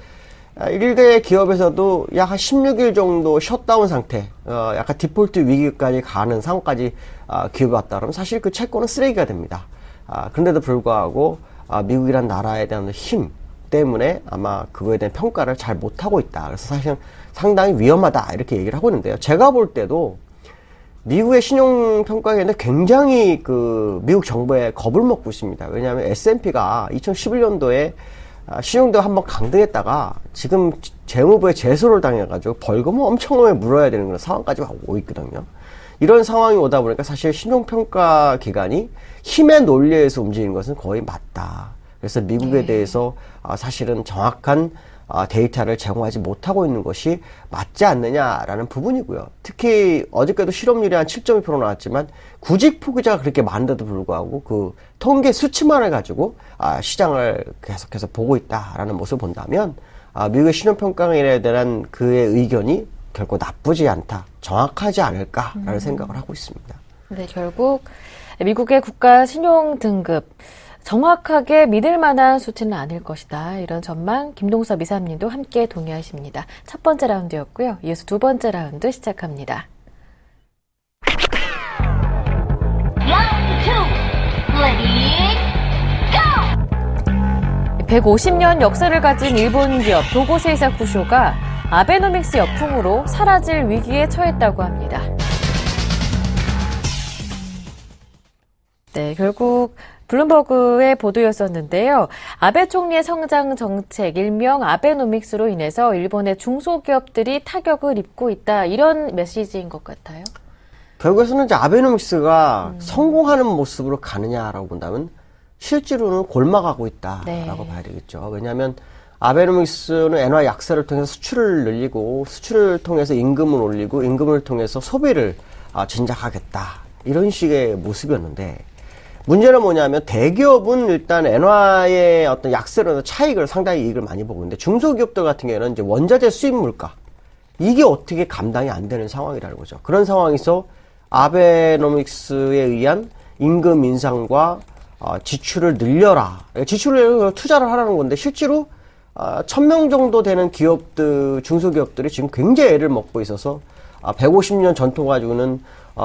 일개 기업에서도 약 한 16일 정도 셧다운 상태, 약간 디폴트 위기까지 가는 상황까지 기업이 왔다 그러면 사실 그 채권은 쓰레기가 됩니다. 그런데도 불구하고 미국이란 나라에 대한 힘 때문에 아마 그거에 대한 평가를 잘 못하고 있다. 그래서 사실은 상당히 위험하다 이렇게 얘기를 하고 있는데요. 제가 볼 때도 미국의 신용평가기관은 굉장히 그 미국 정부에 겁을 먹고 있습니다. 왜냐하면 S&P가 2011년도에 신용도가 한번 강등했다가 지금 재무부에 제소를 당해가지고 벌금을 엄청나게 물어야 되는 그런 상황까지 오고 있거든요. 이런 상황이 오다 보니까 사실 신용평가기관이 힘의 논리에서 움직이는 것은 거의 맞다. 그래서 미국에 대해서 사실은 정확한 데이터를 제공하지 못하고 있는 것이 맞지 않느냐라는 부분이고요. 특히 어저께도 실업률이 한 7.2% 나왔지만 구직 포기자가 그렇게 많은데도 불구하고 그 통계 수치만을 가지고 시장을 계속해서 보고 있다라는 모습을 본다면 미국의 신용평가에 대한 그의 의견이 결코 나쁘지 않다, 정확하지 않을까라는 생각을 하고 있습니다. 네, 결국 미국의 국가 신용 등급 정확하게 믿을 만한 수치는 아닐 것이다. 이런 전망 김동섭 이사님도 함께 동의하십니다. 첫 번째 라운드였고요. 이어서 두 번째 라운드 시작합니다. Round 2. Ready, go! 150년 역사를 가진 일본 기업 도고세이사 쿠쇼가 아베노믹스 역풍으로 사라질 위기에 처했다고 합니다. 네, 결국 블룸버그의 보도였었는데요. 아베 총리의 성장 정책, 일명 아베노믹스로 인해서 일본의 중소기업들이 타격을 입고 있다. 이런 메시지인 것 같아요. 결국에서는 이제 아베노믹스가 성공하는 모습으로 가느냐라고 본다면 실제로는 골마가고 있다라고 봐야 되겠죠. 왜냐하면 아베노믹스는 엔화 약세를 통해서 수출을 늘리고 수출을 통해서 임금을 올리고 임금을 통해서 소비를 진작하겠다. 이런 식의 모습이었는데 문제는 뭐냐면 대기업은 일단 엔화의 어떤 약세로 차익을 상당히 이익을 많이 보고 있는데 중소기업들 같은 경우에는 이제 원자재 수입 물가 이게 어떻게 감당이 안 되는 상황이라는 거죠. 그런 상황에서 아베노믹스에 의한 임금 인상과 지출을 늘려라. 지출을 투자를 하라는 건데 실제로 1000명 정도 되는 기업들, 중소기업들이 지금 굉장히 애를 먹고 있어서 150년 전통 가지고는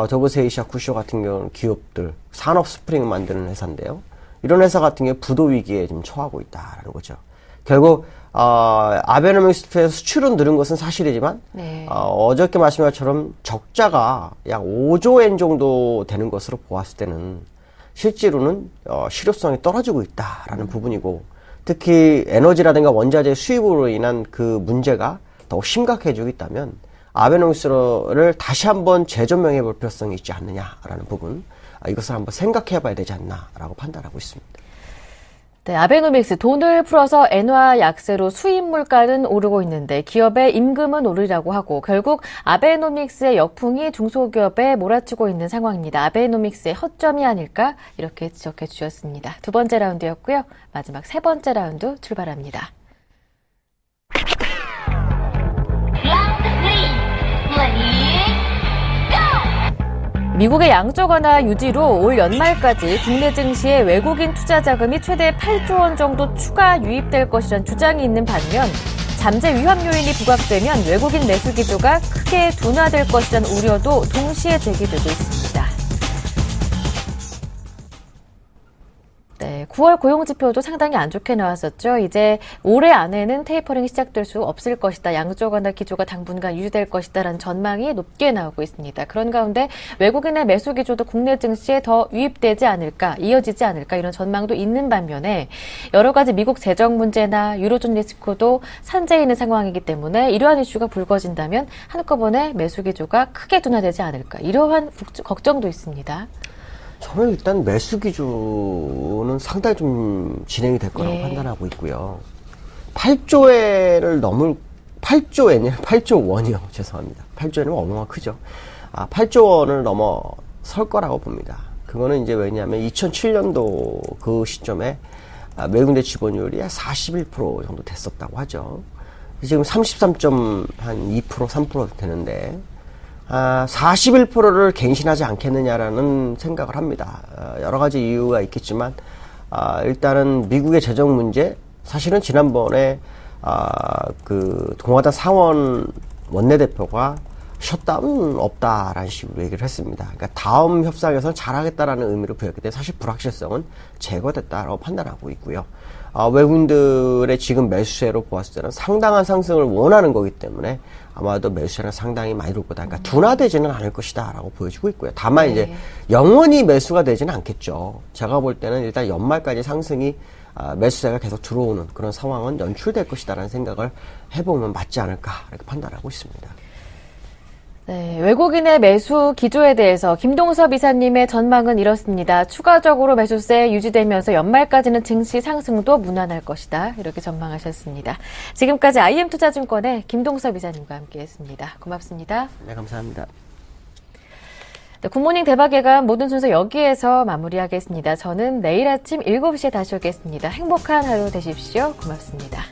도고세이사 쿠쇼 같은 경우는 기업들, 산업 스프링을 만드는 회사인데요. 이런 회사 같은 경우 부도 위기에 지금 처하고 있다라는 거죠. 결국 아베노믹스에서 수출은 늘은 것은 사실이지만 어저께 말씀한 것처럼 적자가 약 5조 엔 정도 되는 것으로 보았을 때는 실제로는 실효성이 떨어지고 있다라는 부분이고 특히 에너지라든가 원자재 수입으로 인한 그 문제가 더욱 심각해지고 있다면 아베노믹스를 다시 한번 재조명해 볼 필요성이 있지 않느냐라는 부분 이것을 한번 생각해 봐야 되지 않나라고 판단하고 있습니다. 네, 아베노믹스 돈을 풀어서 엔화 약세로 수입 물가는 오르고 있는데 기업의 임금은 오르라고 하고 결국 아베노믹스의 역풍이 중소기업에 몰아치고 있는 상황입니다. 아베노믹스의 허점이 아닐까 이렇게 지적해 주셨습니다. 두 번째 라운드였고요. 마지막 세 번째 라운드 출발합니다. 미국의 양적 완화 유지로 올 연말까지 국내 증시에 외국인 투자 자금이 최대 8조 원 정도 추가 유입될 것이란 주장이 있는 반면 잠재 위험 요인이 부각되면 외국인 매수 기조가 크게 둔화될 것이란 우려도 동시에 제기되고 있습니다. 네, 네, 9월 고용지표도 상당히 안 좋게 나왔었죠. 이제 올해 안에는 테이퍼링이 시작될 수 없을 것이다. 양적 완화 기조가 당분간 유지될 것이다라는 전망이 높게 나오고 있습니다. 그런 가운데 외국인의 매수 기조도 국내 증시에 더 유입되지 않을까, 이어지지 않을까 이런 전망도 있는 반면에 여러 가지 미국 재정 문제나 유로존 리스크도 산재해 있는 상황이기 때문에 이러한 이슈가 불거진다면 한꺼번에 매수 기조가 크게 둔화되지 않을까 이러한 걱정도 있습니다. 저는 일단 매수 기조는 상당히 좀 진행이 될 거라고 예. 판단하고 있고요. 8조엔을 넘을 8조 원이요. 죄송합니다. 8조 원은 어마어마 크죠. 8조 원을 넘어설 거라고 봅니다. 그거는 이제 왜냐하면 2007년도 그 시점에 외국내 지분율이 41% 정도 됐었다고 하죠. 지금 33.2% 3% 되는데 41%를 갱신하지 않겠느냐라는 생각을 합니다. 여러 가지 이유가 있겠지만 일단은 미국의 재정 문제, 사실은 지난번에 그 공화당 상원 원내대표가 셧다운 없다라는 식으로 얘기를 했습니다. 그러니까 다음 협상에서는 잘하겠다라는 의미를 부여했기 때문에 사실 불확실성은 제거됐다라고 판단하고 있고요. 외국인들의 지금 매수세로 보았을 때는 상당한 상승을 원하는 거기 때문에 아마도 매수세는 상당히 많이 올 거다. 그러니까 둔화되지는 않을 것이다라고 보여지고 있고요. 다만 이제 영원히 매수가 되지는 않겠죠. 제가 볼 때는 일단 연말까지 상승이 매수세가 계속 들어오는 그런 상황은 연출될 것이다라는 생각을 해보면 맞지 않을까 이렇게 판단하고 있습니다. 네, 외국인의 매수 기조에 대해서 김동섭 이사님의 전망은 이렇습니다. 추가적으로 매수세 유지되면서 연말까지는 증시 상승도 무난할 것이다. 이렇게 전망하셨습니다. 지금까지 IM투자증권의 김동섭 이사님과 함께했습니다. 고맙습니다. 네, 감사합니다. 네, 굿모닝 대박예감 모든 순서 여기에서 마무리하겠습니다. 저는 내일 아침 7시에 다시 오겠습니다. 행복한 하루 되십시오. 고맙습니다.